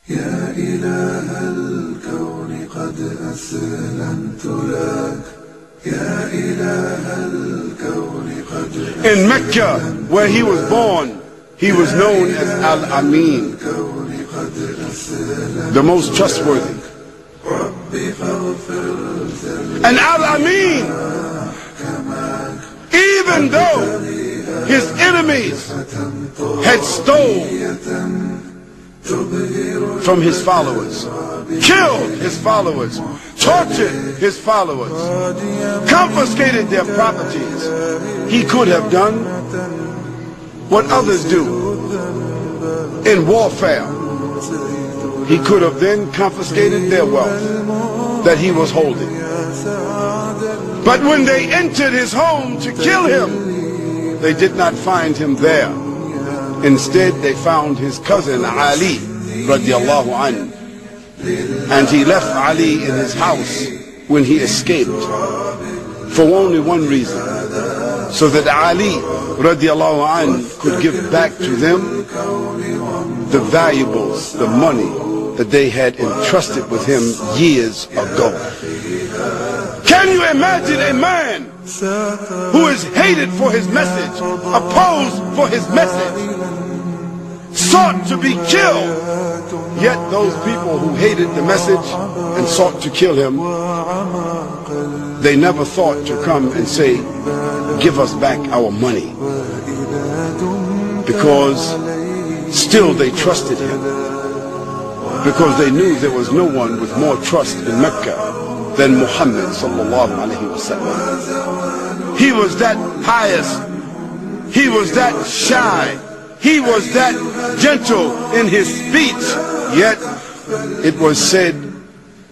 يا إله الكون قد أسلمت لك يا إله الكون قد In Mecca, where he was born, he was known as Al-Amin, the most trustworthy. And Al-Amin, even though his enemies had stolen from his followers, killed his followers, tortured his followers, confiscated their properties, he could have done what others do in warfare. He could have then confiscated their wealth that he was holding. But when they entered his home to kill him, they did not find him there. Instead, they found his cousin Ali radiallahu anhu, and he left Ali in his house when he escaped for only one reason, so that Ali radiallahu anhu could give back to them the valuables, the money that they had entrusted with him years ago. Can you imagine a man who is hated for his message, opposed for his message, sought to be killed, yet those people who hated the message and sought to kill him, they never thought to come and say, give us back our money, because still they trusted him, because they knew there was no one with more trust in Mecca than Muhammad sallallahu alaihi wasallam. He was that pious, he was that shy, he was that gentle in his speech. Yet it was said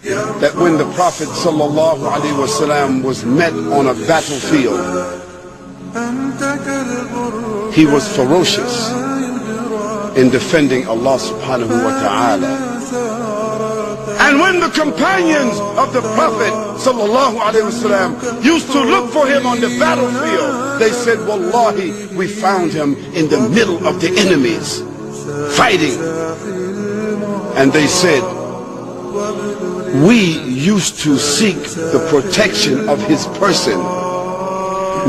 that when the Prophet sallallahu alaihi wasallam was met on a battlefield, he was ferocious in defending Allah subhanahu wa ta'ala. And when the companions of the Prophet sallallahu alaihi wasallam used to look for him on the battlefield, they said, Wallahi, we found him in the middle of the enemies, fighting. And they said, we used to seek the protection of his person.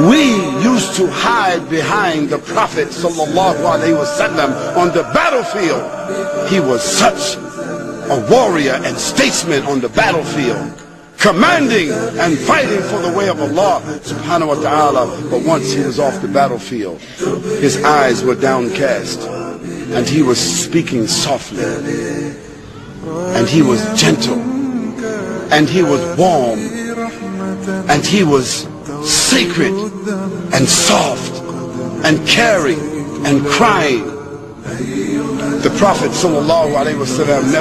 We used to hide behind the Prophet sallallahu alaihi wasallam on the battlefield. He was such a warrior and statesman on the battlefield, commanding and fighting for the way of Allah subhanahu wa ta'ala. But once he was off the battlefield, his eyes were downcast, and he was speaking softly, and he was gentle, and he was warm, and he was sacred and soft and caring and crying. The Prophet sallallahu alaihi wasallam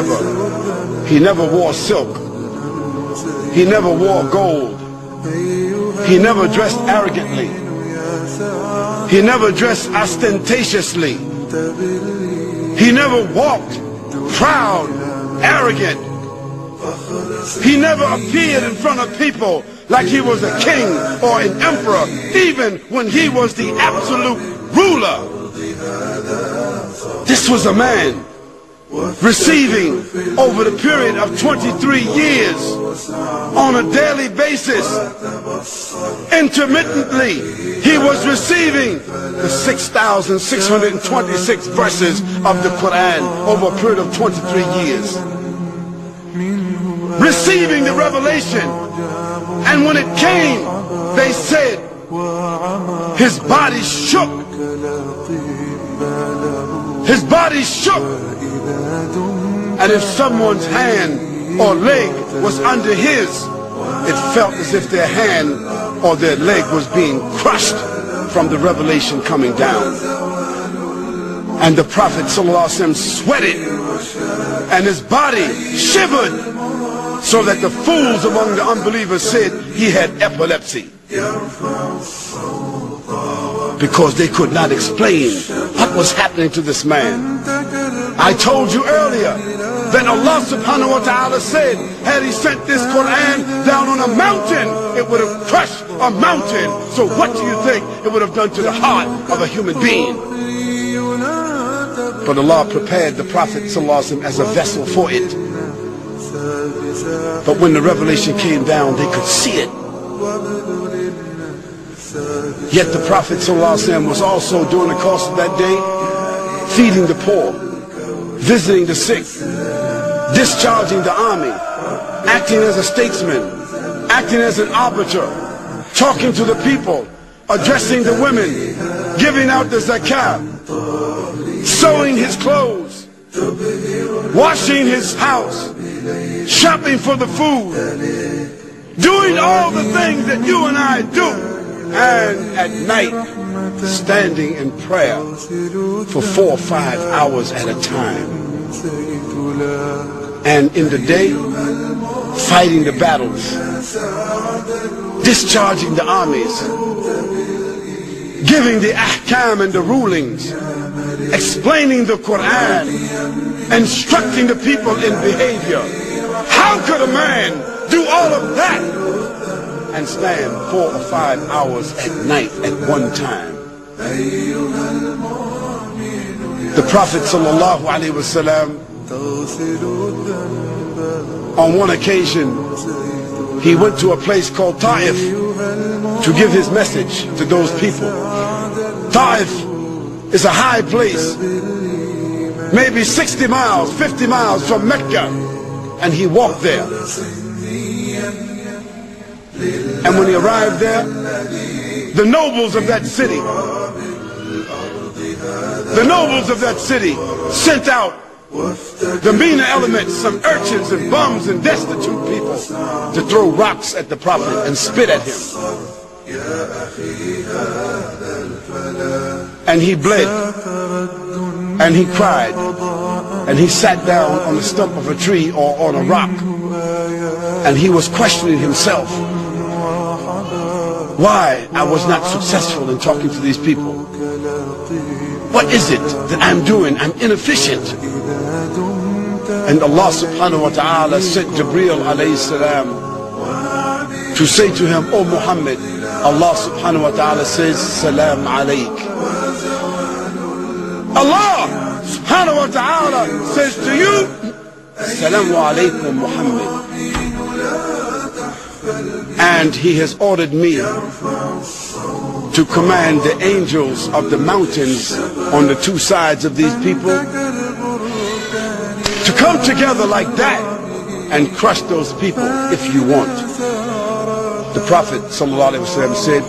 never wore silk, he never wore gold, he never dressed arrogantly, he never dressed ostentatiously, he never walked proud, arrogant, he never appeared in front of people like he was a king or an emperor, even when he was the absolute ruler. This was a man receiving over the period of 23 years on a daily basis. Intermittently, he was receiving the 6,626 verses of the Quran over a period of 23 years. Receiving the revelation, and when it came, they said his body shook. His body shook, and if someone's hand or leg was under his, it felt as if their hand or their leg was being crushed from the revelation coming down. And the Prophet ﷺ sweated, and his body shivered, so that the fools among the unbelievers said he had epilepsy. because they could not explain what was happening to this man. I told you earlier that Allah subhanahu wa ta'ala said, had he sent this Quran down on a mountain, it would have crushed a mountain. So what do you think it would have done to the heart of a human being? But Allah prepared the Prophet ﷺ as a vessel for it. But when the revelation came down, they could see it. Yet the Prophet ﷺ was also, during the course of that day, feeding the poor, visiting the sick, discharging the army, acting as a statesman, acting as an arbiter, talking to the people, addressing the women, giving out the zakat, sewing his clothes, washing his house, shopping for the food, doing all the things that you and I do. And at night, standing in prayer for 4 or 5 hours at a time. And in the day, fighting the battles, discharging the armies, giving the ahkam and the rulings, explaining the Quran, instructing the people in behavior. How could a man do all of that and stand 4 or 5 hours at night at one time? The Prophet sallallahu alaihi wasallam, on one occasion, he went to a place called Ta'if to give his message to those people. Ta'if is a high place, maybe 60 miles, 50 miles from Mecca, and he walked there. And when he arrived there, the nobles of that city, sent out the meaner elements, some urchins and bums and destitute people, to throw rocks at the Prophet and spit at him. And he bled, and he cried, and he sat down on the stump of a tree or on a rock, and he was questioning himself. Why I was not successful in talking to these people? What is it that I'm doing? I'm inefficient. And Allah subhanahu wa ta'ala sent Jibreel alayhi salam to say to him, "O Muhammad, Allah subhanahu wa ta'ala says, Salam alayk." Allah subhanahu wa ta'ala says to you, Salamu alaykum Muhammad. And he has ordered me to command the angels of the mountains on the 2 sides of these people to come together like that and crush those people if you want. The Prophet ﷺ said,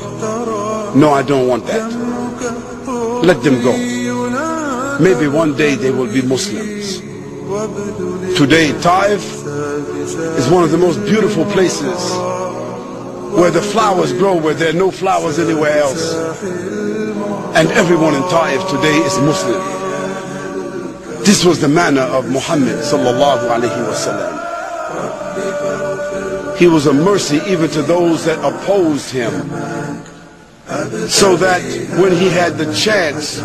no, I don't want that. Let them go. Maybe one day they will be Muslims. Today, Ta'if is one of the most beautiful places where the flowers grow, where there are no flowers anywhere else. And everyone in Ta'if today is Muslim. This was the manner of Muhammad sallallahu alaihi wasallam. He was a mercy even to those that opposed him, so that when he had the chance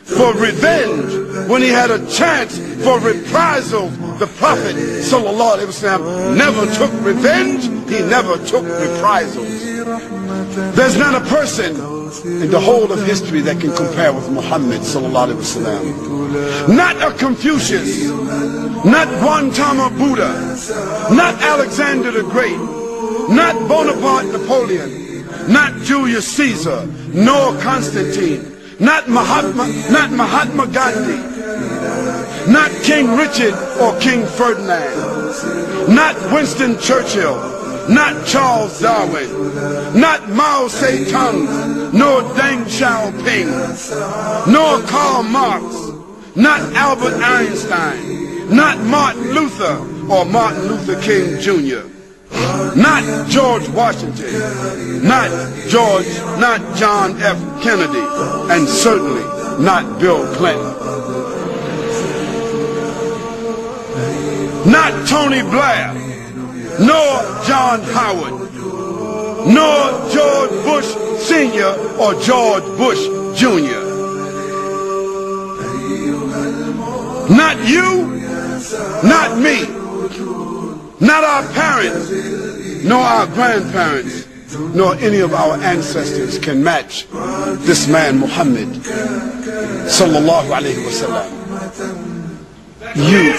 for revenge, when he had a chance for reprisal, the Prophet sallallahu alaihi wasallam never took revenge. He never took reprisals. There's not a person in the whole of history that can compare with Muhammad sallallahu alaihi wasallam. Not a Confucius, not Gautama Buddha, not Alexander the Great, not Bonaparte Napoleon, not Julius Caesar, nor Constantine, not Mahatma Gandhi, not King Richard or King Ferdinand, not Winston Churchill, not Charles Darwin, not Mao Zedong, nor Deng Xiaoping, nor Karl Marx, not Albert Einstein, not Martin Luther or Martin Luther King Jr., not George Washington, not John F. Kennedy, and certainly not Bill Clinton. Not Tony Blair, nor John Howard, nor George Bush Sr. or George Bush Jr. Not you, not me, not our parents, nor our grandparents, nor any of our ancestors can match this man Muhammad sallallahu alayhi wa sallam. You